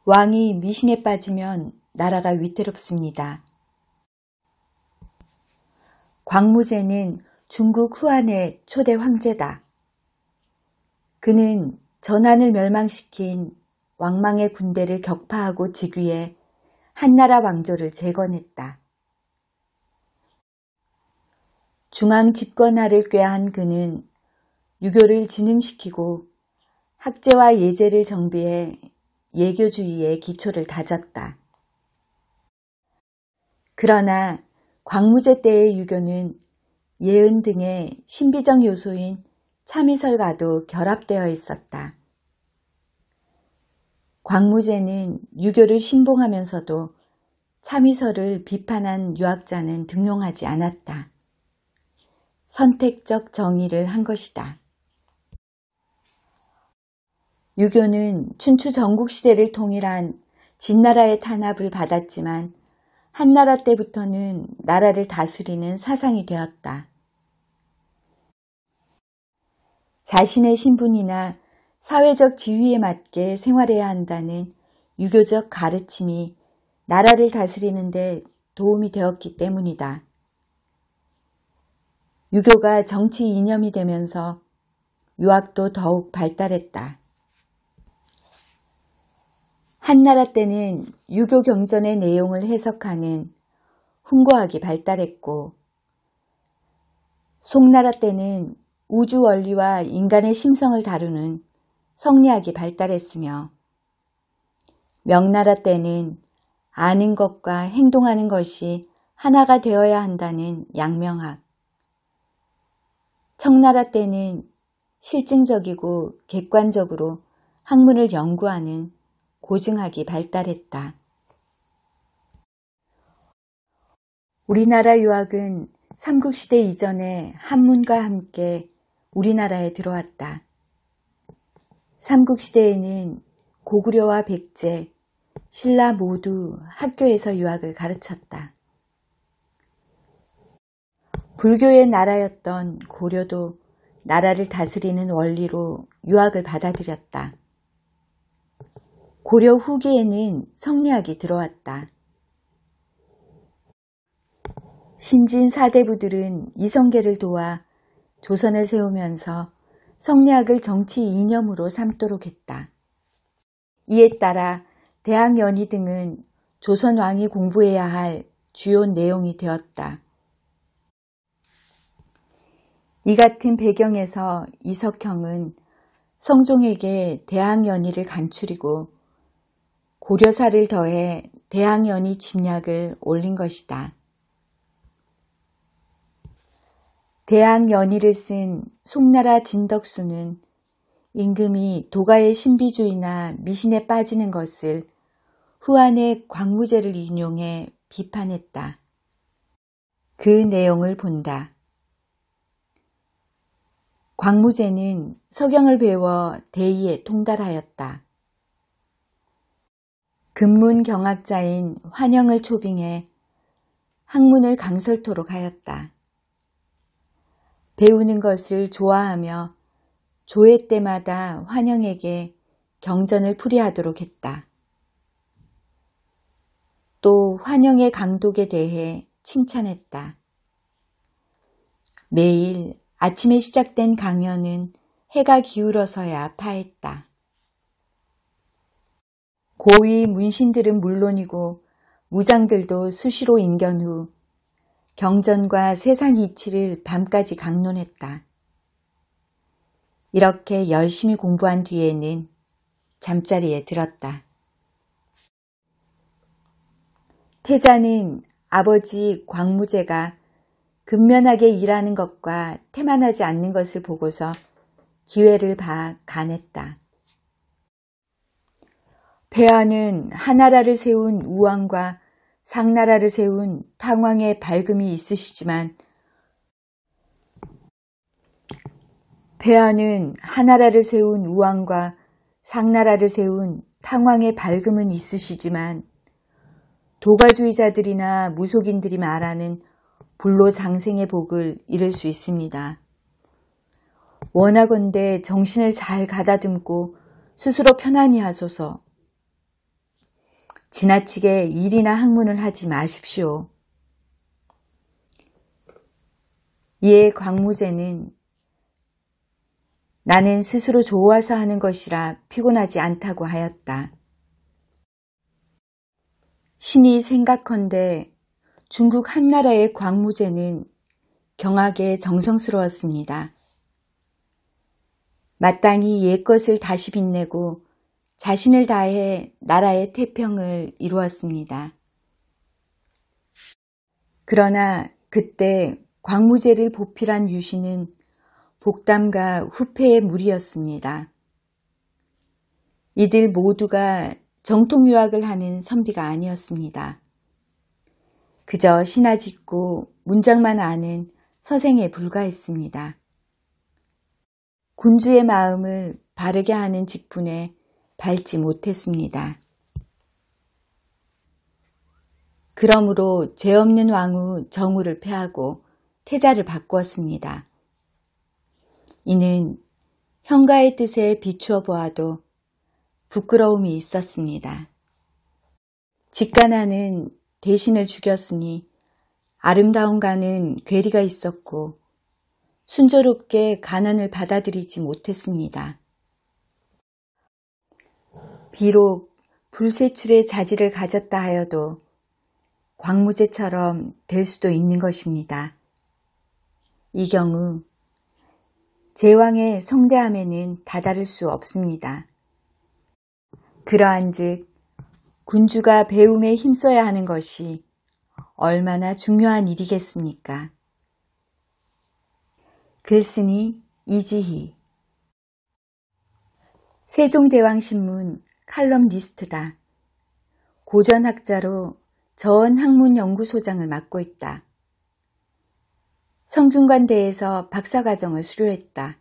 왕이 미신에 빠지면 나라가 위태롭습니다. 광무제는 중국 후한의 초대 황제다. 그는 전한을 멸망시킨 왕망의 군대를 격파하고 즉위해 한나라 왕조를 재건했다. 중앙 집권화를 꾀한 그는 유교를 진흥시키고 학제와 예제를 정비해 예교주의의 기초를 다졌다. 그러나 광무제 때의 유교는 예은 등의 신비적 요소인 참의설과도 결합되어 있었다. 광무제는 유교를 신봉하면서도 참의설을 비판한 유학자는 등용하지 않았다. 선택적 정의를 한 것이다. 유교는 춘추 전국시대를 통일한 진나라의 탄압을 받았지만 한나라 때부터는 나라를 다스리는 사상이 되었다. 자신의 신분이나 사회적 지위에 맞게 생활해야 한다는 유교적 가르침이 나라를 다스리는 데 도움이 되었기 때문이다. 유교가 정치 이념이 되면서 유학도 더욱 발달했다. 한나라 때는 유교 경전의 내용을 해석하는 훈고학이 발달했고, 송나라 때는 우주 원리와 인간의 심성을 다루는 성리학이 발달했으며, 명나라 때는 아는 것과 행동하는 것이 하나가 되어야 한다는 양명학, 청나라 때는 실증적이고 객관적으로 학문을 연구하는 고증학이 발달했다. 우리나라 유학은 삼국시대 이전에 한문과 함께 우리나라에 들어왔다. 삼국시대에는 고구려와 백제, 신라 모두 학교에서 유학을 가르쳤다. 불교의 나라였던 고려도 나라를 다스리는 원리로 유학을 받아들였다. 고려 후기에는 성리학이 들어왔다. 신진 사대부들은 이성계를 도와 조선을 세우면서 성리학을 정치 이념으로 삼도록 했다. 이에 따라 대학 연의 등은 조선 왕이 공부해야 할 주요 내용이 되었다. 이 같은 배경에서 이석형은 성종에게 대학연의를 간추리고 고려사를 더해 대학연의 집략을 올린 것이다. 대학연의를 쓴 송나라 진덕수는 임금이 도가의 신비주의나 미신에 빠지는 것을 후한의 광무제를 인용해 비판했다. 그 내용을 본다. 광무제는 서경을 배워 대의에 통달하였다. 근문경학자인 환영을 초빙해 학문을 강설토록 하였다. 배우는 것을 좋아하며 조회 때마다 환영에게 경전을 풀이하도록 했다. 또 환영의 강독에 대해 칭찬했다. 매일 아침에 시작된 강연은 해가 기울어서야 파했다. 고위 문신들은 물론이고 무장들도 수시로 인견 후 경전과 세상 이치를 밤까지 강론했다. 이렇게 열심히 공부한 뒤에는 잠자리에 들었다. 태자는 아버지 광무제가 근면하게 일하는 것과 태만하지 않는 것을 보고서 기회를 봐 간했다. 폐하는 하나라를 세운 우왕과 상나라를 세운 탕왕의 밝음이 있으시지만 폐하는 하나라를 세운 우왕과 상나라를 세운 탕왕의 밝음은 있으시지만 도가주의자들이나 무속인들이 말하는 불로장생의 복을 잃을 수 있습니다. 원하건대 정신을 잘 가다듬고 스스로 편안히 하소서. 지나치게 일이나 학문을 하지 마십시오. 이에 광무제는 나는 스스로 좋아서 하는 것이라 피곤하지 않다고 하였다. 신이 생각컨대 중국 한나라의 광무제는 경하게 정성스러웠습니다. 마땅히 옛것을 다시 빛내고 자신을 다해 나라의 태평을 이루었습니다. 그러나 그때 광무제를 보필한 유신은 복담과 후패의 무리였습니다. 이들 모두가 정통유학을 하는 선비가 아니었습니다. 그저 신화 짓고 문장만 아는 서생에 불과했습니다. 군주의 마음을 바르게 하는 직분에 밟지 못했습니다. 그러므로 죄 없는 왕후 정우를 패하고 태자를 바꾸었습니다. 이는 형가의 뜻에 비추어 보아도 부끄러움이 있었습니다. 직가나는 대신을 죽였으니 아름다운 가는 괴리가 있었고 순조롭게 간언을 받아들이지 못했습니다. 비록 불세출의 자질을 가졌다 하여도 광무제처럼 될 수도 있는 것입니다. 이 경우 제왕의 성대함에는 다다를 수 없습니다. 그러한즉 군주가 배움에 힘써야 하는 것이 얼마나 중요한 일이겠습니까? 글쓴이 이지희 세종대왕신문 칼럼니스트다. 고전학자로 저언학문연구소장을 맡고 있다. 성균관대에서 박사과정을 수료했다.